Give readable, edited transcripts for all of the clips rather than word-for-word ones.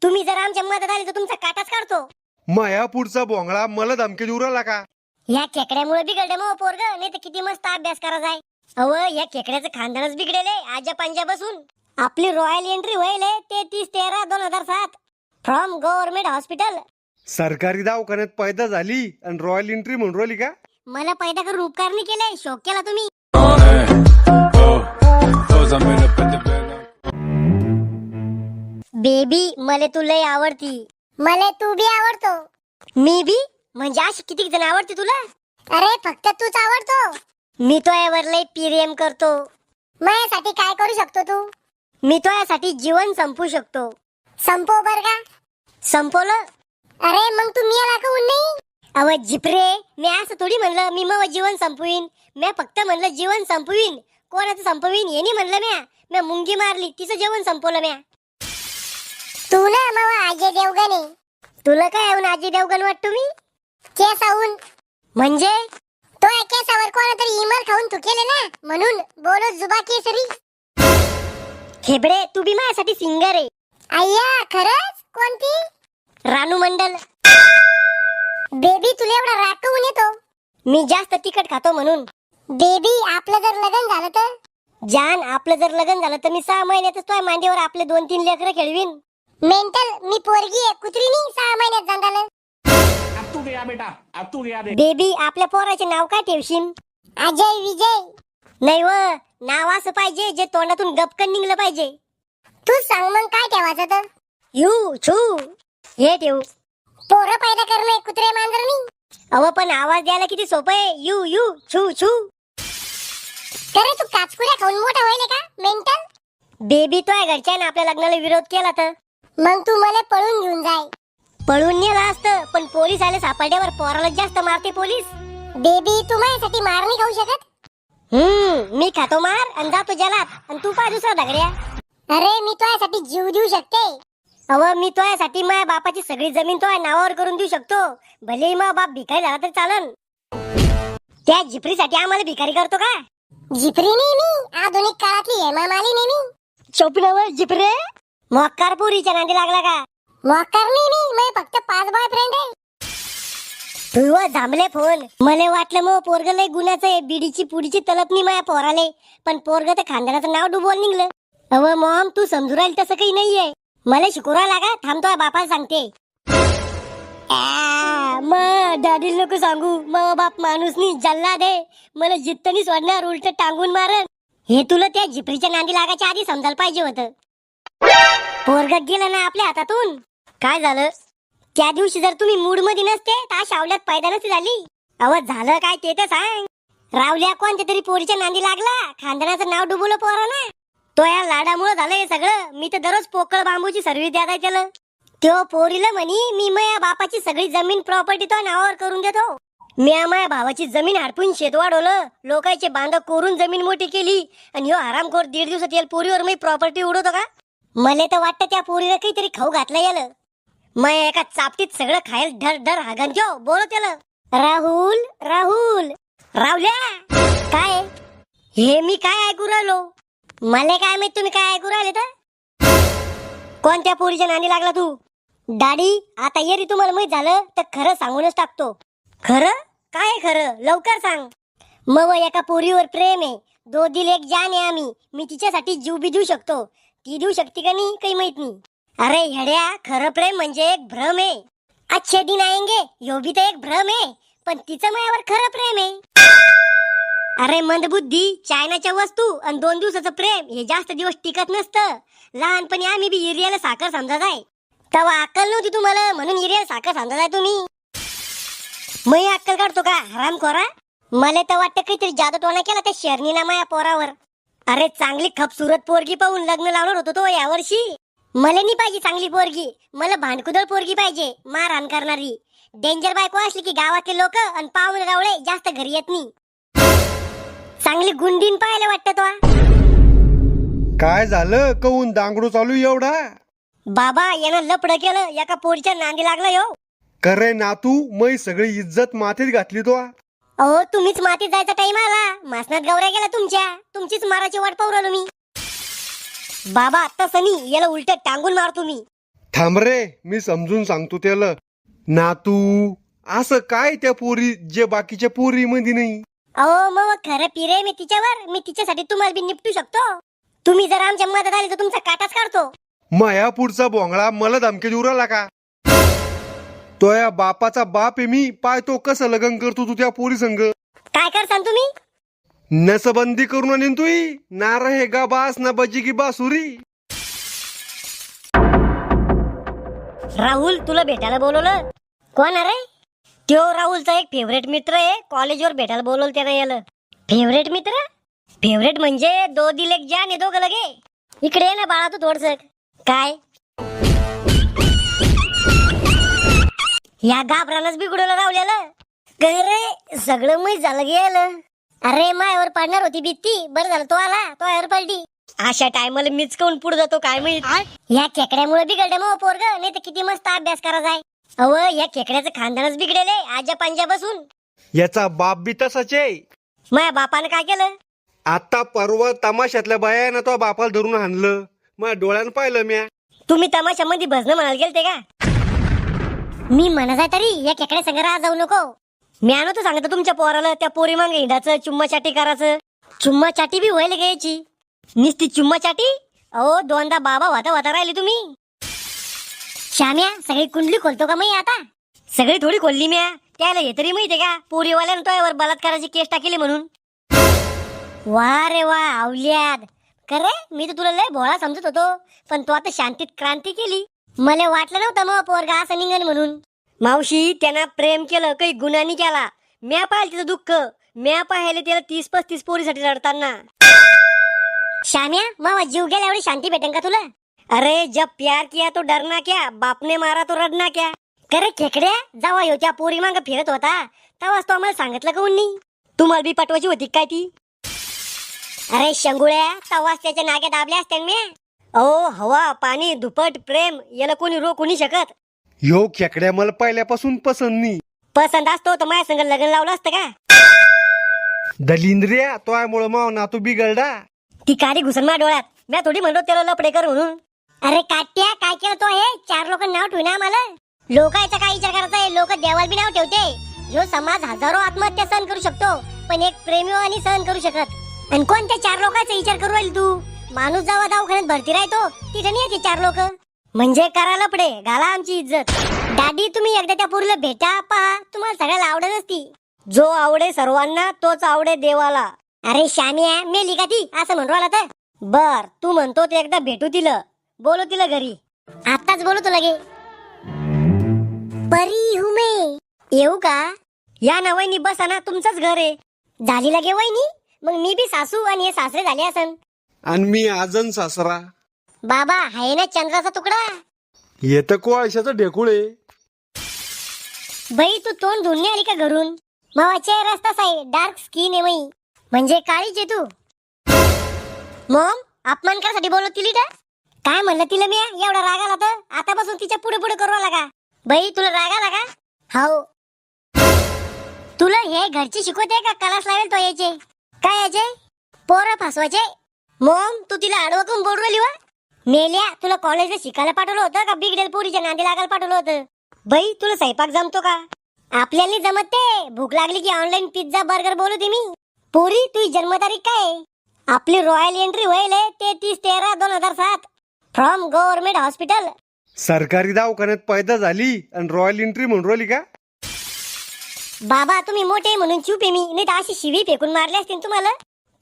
तुम्ही जर आमच्या मदत आली तर तुमचा काटाच काढतो. माया पुढचा बोंगळा मला धमकी देऊ राहिला का? या खेकड्यामुळे बिघडले मग पोरग, नाही तर किती मस्त अभ्यास करायचा आहे. अव या खेकड्याचं खानदानच बिघडेले आजा पंजाबसून. आपली रॉयल एंट्री होईल 33/13/2007 फ्रॉम गव्हर्नमेंट हॉस्पिटल. सरकारी दवाखान्यात पैदा झाली आणि रॉयल एंट्री म्हणून राहिली का? मला पैदा करून उपकार नाही केले, शोक केला तुम्ही. बेबी मला तू लय आवडती. मला तू बी आवडतो. मी बी म्हणजे अशी किती जण आवडते तुला? अरे फक्त तूच आवडतो. मी तो यावर लय प्रेम करतो. माझ्यासाठी काय करू शकतो तू? मी तो यासाठी जीवन संपू शकतो. संपव बर का? संपवलं. अरे मग तू मी आला काऊन नाही? अव जिपरे, मी असं थोडी म्हणलं मी मग जीवन संपवीन. मी फक्त म्हणलं जीवन संपवीन. कोणाचं संपवीन हे नाही म्हणलं. मी मुंगी मारली तिचं जीवन संपवलं. म्या तू ना मावा अजय देवगण आहे. तुला काय येऊन अजय देवगण वाटतो मी? केसाहून म्हणजे तो केसावर कोणातरी इमल खाऊन तू केले ना म्हणून बोलो जुबा केसरी. खेबडे तू बी माझ्यासाठी सिंगर आहे. अय्या खरंच? कोणती? रानू मंडल. बेबी तुला एवढा राग काऊन येतो? मी जास्त तिखट खातो म्हणून. बेबी आपलं जर लग्न झालं तर? जान आपलं जर लग्न झालं तर मी 6 महिन्यातच तुझ्या मांडीवर आपले 2-3 लेकरं खेळवीन. मेंटल, मी पोरगी आहे, कुत्री नाही. 6 महिन्यात झालं. बेबी आपल्या पोराचे नाव काय ठेवशील? अजय विजय. नाही व, नाव असं पाहिजे जे तोंडातून गपकन निघलं पाहिजे. तू सांग मग काय ठेवायचं तर? यू छू हे ठेवू. पोरं पैदा करणं कुत्रे मांजर नाही. अव पण आवाज द्यायला किती सोपं आहे. यू यू छू छू. अरे तू काचकुऱ्या खाऊन मोठा होईल का मेंटल? बेबी तो घरच्याने आपल्या लग्नाला विरोध केला तर मग तू मला पळून घेऊन जाय. पळून नेला असतं पण पोलीस आले सापड्यावर पोराला जास्त मारते पोलीस. बेबी तू माझ्यासाठी मार नाही खाऊ शकत? मी खातो मार आणि जातो जलात आणि तू पाय दुसरा दगड्या. अरे मी तुझ्यासाठी जीव देऊ शकते. अव मी तुझ्यासाठी माझ्या बापाची सगळी जमीन तुझ्या नावावर करून देऊ शकतो. भले मग बाप भिकारी झाला तरी चालन. त्या जिपरीसाठी आम्हाला भिकारी करतो का? जिपरी नाही मी, आधुनिक काळातली हेमा मालिनी मी. चोपडावर जिपरे मोक्कार पुरीच्या नांदी लागला का? मोक्कार नाही मी फक्त 5 बॉयफ्रेंड आहे. तू जांभले फोन. मला वाटलं मग पोरग लय गुन्ह्याचं आहे. बिडीची पुडीची तलप नाही माझ्या पोराले. पण पोरग तर खानदानाचं नाव डुबवून निघलं. अव मॉम तू समजू राहील तसं काही नाहीये. मला शिकवरा लागा थांबतो बापाला सांगते. डॅडी लोक सांगू मग बाप माणूस नाही जल्ला दे. मला जित्तनी सोडणार उलट टांगून मारन. हे तुला त्या जिपरीच्या नांदी लागायच्या आधी समजायला पाहिजे होतं. पोरग गेलं ना आपल्या हातातून. काय झालं? त्या दिवशी जर तुम्ही मूड मध्ये नसते तर शावल्यात पैदा नसती झाली. अव झालं काय ते तर सांग. रावल्या कोणत्या तरी पोरीच्या नांदी लागला. खानदानाचं नाव डुबवलं पोरानं. तो या लाडामुळे झालं हे सगळं. मी तर दररोज पोकळ बांबूची सर्व्हिस द्यायला त्याला. तो पोरीला म्हणी मी माझ्या बापाची सगळी जमीन प्रॉपर्टी तो नावावर करून देतो. मी माझ्या भावाची जमीन हडपून शेत वाढवलं. लोकांचे बांध कोरून जमीन मोठी केली आणि ह्यो हरामखोर 1.5 दिवसात येईल पोरीवर मी प्रॉपर्टी उडवतो का? मला तर वाटतं त्या पोरीला काहीतरी खाऊ घातलं याला. मग एका चापटीत सगळं खायला धर धर हागन जो बोलो त्याला. राहुल राहुल रावल्या काय हे मी काय ऐकू राहिलो? मला काय माहित तुम्ही काय ऐकू राहिले तर? कोणत्या पोरीच्या नांदी लागला तू? डॅडी आता येरी तुम्हाला माहित झालं तर खरं सांगूनच टाकतो. खरं काय? खरं लवकर सांग. मग एका पोरीवर प्रेम आहे. 2 दिल 1 जान आहे आम्ही. मी तिच्यासाठी जीव बी देऊ शकतो. ती देऊ शकते का नाही काही माहित नाही. अरे हेड्या खरं प्रेम म्हणजे एक भ्रम आहे. अच्छे दिन आएंगे यो भी तर एक भ्रम आहे. पण तिचं माझ्यावर खरं प्रेम आहे. अरे मंदबुद्धी चायनाच्या वस्तू आणि 2 दिवसाचं प्रेम हे जास्त दिवस टिकत नसतं. लहानपणी आम्ही बी हिरियाला साखर समजाय. तेव्हा अक्कल नव्हती तुम्हाला म्हणून हिरियाला साखर समजाय तुम्ही. मी अक्कल काढतो का हरामखोरा? मला तर वाटतं काहीतरी जादू टोना केला त्या शर्नीला माया पोरावर. अरे चांगली खपसुरत पोरगी पाहून लग्न लावणार होतो तो यावर्षी. मला नाही पाहिजे चांगली पोरगी. मला भांडकुदळ पोरगी पाहिजे मारहाण करणारी. डेंजर बायको असली की गावातले लोक आणि पाहुणे गावळे जास्त घरी येत नाही. चांगली गुंडीन पाहायला वाटतं तो. काय झालं कऊन दांगडू चालू एवढा? बाबा यानं लपड केलं. एका पोरीच्या नांदी लागला यो. करे नातू मै सगळी इज्जत मातीत घातली तो. अहो तुम्हीच मातीत जायचा टाइम आला. मासनात गवऱ्या गेला तुमच्या. तुमचीच माराची वाट पाहू राहिलो मी. बाबा आता सनी याला उलट टांगून मारतो मी. थांब रे, मी समजून सांगतो त्याला. नातू, असं काय त्या पोरी जे बाकीच्या पोरी मध्ये नाही? अहो मग खरं पिरे मी तिच्यावर, मी तिच्यासाठी तुम्हाला बी निपटू शकतो. तुम्ही जर आमच्या मदत आली तर तुमचा काटाच काढतो. माया पुढचा बोंगळा मला धमकी देऊ राहिला का? तो या बापाचा बाप आहे मी, पाय तो कसं लग्न करतो तू त्या पोरी संग. काय करसान तुम्ही? नसबंदी करून आणीन तुई, ना रहेगा बास ना बजेगी बासुरी. राहुल तुला भेटायला बोलवलं. कोण अरे? त्यो राहुलचा एक फेवरेट मित्र आहे, कॉलेजवर भेटायला बोलवलं त्याने. याला फेवरेट मित्र? फेवरेट म्हणजे दो दिल एक जान आहे दोघं लगे. इकडे ये ना बाळा तू थोडस. काय या घाबरानच बिघडवलं राहुल्याला. काय रे सगळं मै झालं गेलं. अरे मायावर पडणार होती भीती, बरं झालं तो आला, तो यावर पडली. अशा टायमाला मीच काऊन पुढे जातो काय माहित. या खेकड्यामुळे बिघडलं मग पोरग, नाही तर किती मस्त अभ्यास करायचा आहे. अव या खेकड्याचं खानदानच बिघडेले आजा पंजा बसून. याचा बाप बी तसाच आहे. माझ्या बापानं काय केलं? आता परवा तमाशातल्या बायानं तो बापाला धरून हाणलं. माझ्या डोळ्यानं पाहिलं म्या. तुम्ही तमाशामध्ये भजन म्हणायला गेलते का? मी म्हणत आहे तरी या खेकड्या संग राहा जाऊ नको. मी आणतो सांगतो तुमच्या पोराला त्या पोरी मांग हिंडाचं, चुम्मा चाटी करायचं. चुम्मा चाटी बी व्हायला घ्यायची. नुसती चुम्मा चाटी? अहो दोनदा बाबा वाता राहिली तुम्ही. श्याम्या सगळी कुंडली खोलतो का मी आता? सगळी थोडी खोलली म्या. त्याला हे तरी माहितीये का पोरीवाल्यानं तोयावर बलात्काराची केस टाकली म्हणून. वा रे वा आवल्याद. खरे मी तर तुला लय भोळा समजत होतो, पण तू आता शांतीत क्रांती केली. मला वाटलं नव्हतं मग पोरगा असं निघन म्हणून. मावशी त्यांना प्रेम केलं, काही गुन्हानी केला. म्या पाहिलं तिचं दुःख, म्या पाहिले त्याला 30-35 पोरीसाठी रडताना. श्याम्या मावा जीव गेला एवढी शांती भेटेन का तुला? अरे जब प्यार किया तो डरना क्या, बापने मारा तो रडना क्या. करे खेकड्या जेव्हा ह्यो त्या पोरी मांग फिरत होता तेव्हाच तो आम्हाला सांगितलं का उन्नी? तुम्हाला बी पटवायची होती काय ती? अरे शंगुळ्या तेव्हाच त्याच्या नाक्या दाबल्या असत्या मी. अहो हवा पाणी दुपट प्रेम याला कोणी रोखू नाही शकत. ह्यो खेकड्या मला पहिल्यापासून पसंत नाही. पसंत असतो तर माझ्या संग लग्न लावलं असतं का? दलिंद्रिया तो आहे मुळे माव नातू बिघडला. ती काडी घुसन माझ्या डोळ्यात. मी थोडी म्हणतो त्याला लपडे कर म्हणून. अरे काट्या काय केलं तो हे? 4 लोक नाव ठेवू ना आम्हाला. लोकांचा काय विचार करायचा आहे? लोक देवाला बी नाव ठेवते. ह्यो समाज हजारो आत्महत्या सहन करू शकतो, पण एक प्रेमी आणि सहन करू शकत. आणि कोणत्या 4 लोकांचा विचार करू राहील तू? माणूस जेव्हा दवाखान्यात भरती राहतो तिथे नाही येते 4 लोक. म्हणजे करा लपडे घाला आमची इज्जत. दादी तुम्ही एकदा त्या पोरीला भेटा पहा, तुम्हाला सगळ्याला आवडत असती. जो आवडे सर्वांना तोच आवडे देवाला. अरे श्यामिया मेली का ती असं म्हणू राहिला तर? बर तू म्हणतो ते एकदा भेटू तिला, बोलू तिला घरी. आताच बोलू तुला गे. परी हूं मैं. येऊ का? या ना वहिनी बसा ना, तुमचंच घर आहे. झाली लगे वहिनी? मग मी बी सासू आणि हे सासरे झाले असन. आणि मी आजन सासरा. बाबा आहे ना चंद्राचा तुकडा. येत कोळशाचं ढेकुळे. बाई तू तोंड धुणे आली का घरून? मावा चेहरा रस्ताच आहे, डार्क स्किन आहे मई. म्हणजे काळीच आहे तू. मॉम अपमान करासाठी बोलत तिली का? काय म्हणलं तिला मी? एवढा राग आला तर आतापासून तिच्या पुढे पुढे करू लागा. बाई तुला राग आला का? हाव. तुला हे घरची शिकवते का क्लास लावेल तो यायचे? काय यायचे? पोरं फसवायचे? मॉम तू तिला आडवं करून बोलू राहिली वा? मेल्या तुला कॉलेजला शिकायला पाठवलं होतं का बिगडेल पोरीच्या नांदी लागायला पाठवलं होतं? बाई तुला स्वयंपाक जमतो का? आपल्याला जमत ते. भूक लागली की ऑनलाईन पिझ्झा बर्गर बोलवते मी. पोरी तुझी जन्मतारीख काय? आपली रॉयल एंट्री होईल 33/13/2007 फ्रॉम गव्हर्नमेंट हॉस्पिटल. सरकारी दवाखान्यात पैदा झाली आणि रॉयल एंट्री म्हणून राहिली का? बाबा तुम्ही मोठे म्हणून चूप आहे मी, नाही तर अशी शिवी फेकून मारली असतील तुम्हाला.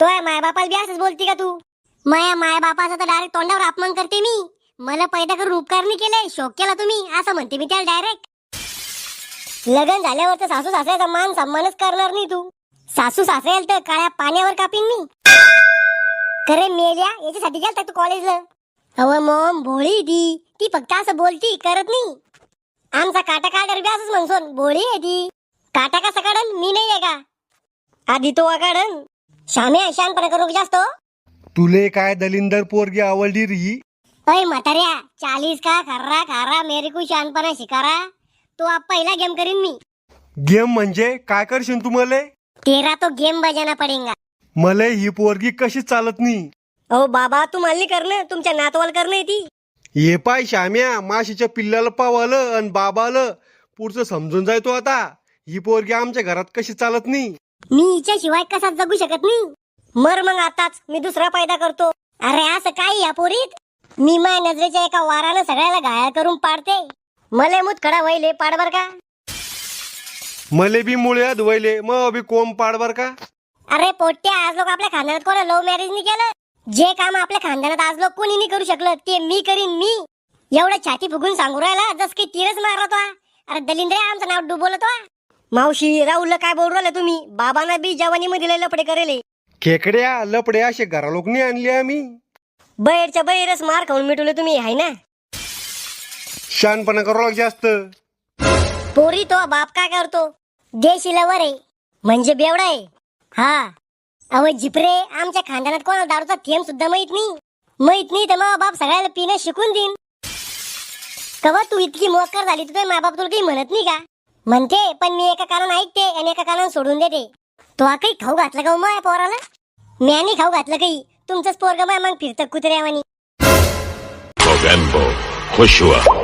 तो माया बापाला बी असंच बोलती का तू? माया बापाचा तर डायरेक्ट तोंडावर अपमान करते मी. मला पैदा करून उपकार नाही केले, शोक केला तुम्ही असं म्हणते मी त्याला डायरेक्ट. लग्न झाल्यावर तर सासू सासऱ्याचा मान सन्मानच करणार नाही तू. सासू सासऱ्याला तर काळ्या पाण्यावर कापीन मी. खरे मेल्या याच्यासाठी गेलता तू कॉलेजला? अव मॉम भोळी ती फक्त असं बोलती करत नाही. आमचा काटा काढर बी असंच म्हणसोन भोळी आहे ती. काटा कसा काढन? मी नाही आहे का? आधी तो काढन. श्याम्या शानपणा करू जास्त. तुले काय दलिंदर पोरगी आवडली री? अय म्हाताऱ्या 40 का खर्रा खारा मेरे को शानपणा शिकारा. तो आप पहिला गेम करीन मी. गेम म्हणजे काय करशील तुम्हाला? तेरा तो गेम बजाना पडेगा. मला ही पोरगी कशी चालत नाही. ओ बाबा तुम्हाला नाही करणं, तुमच्या नातवाला करणं ती. हे पाय श्याम्या, माशीच्या पिल्लाला पावालं आणि बाबालं पुढचं समजून जाय तो आता. ही पोरगी आमच्या घरात कशी चालत नाही. मी हिच्याशिवाय कसा जगू शकत नाही. मर मग आताच, मी दुसरा फायदा करतो. अरे असं काय या पोरीत, मी माझ्या नजरेच्या एका वारानं सगळ्याला घायल करून पाडते. मले मुतखडा वहिले पाड बर का. मले बी मुळ्यात वैले मग बी कोंब पाड बर का. अरे पोट्या, आज लोक आपल्या खानदानात कोणा लव्ह मॅरेज नाही केलं. जे काम आपल्या खानदानात आज लोक कोणी नाही करू शकलं ते मी करीन. मी एवढं छाती फुगून सांगू राहिला जस की तीरच मारला तो. अरे दलिंद्रे, आमचं नाव डुबवलं तो. मावशी राहुलला काय बोलू राहिला तुम्ही. बाबांना बी जवानी मध्ये लपडे करेले. खेकड्या लपडे असे घरा लोक नाही आणले आम्ही. बैरच्या बैरच मार खाऊन मिटवले तुम्ही, हाय ना. शानपणा करू लाग जास्त. पोरी तो बाप काय करतो, देशीला वर आहे म्हणजे बेवडा आहे. हा अव जिपरे, आमच्या खानदानात कोणाला दारूचा थेंब सुद्धा माहित नाही तर मग बाप सगळ्याला पिणं शिकून देईन. कवा तू इतकी मोकर झाली तुझे माय बाप तुला काही म्हणत नाही का. म्हणते, पण मी एका कानानं ऐकते आणि एका कानानं सोडून देते. तो काही खाऊ घातलं का माया पोराला. म्याने खाऊ घातलं काही, तुमचंच पोरग माय मग फिरतं कुत्र्यावानी. खुश हुआ.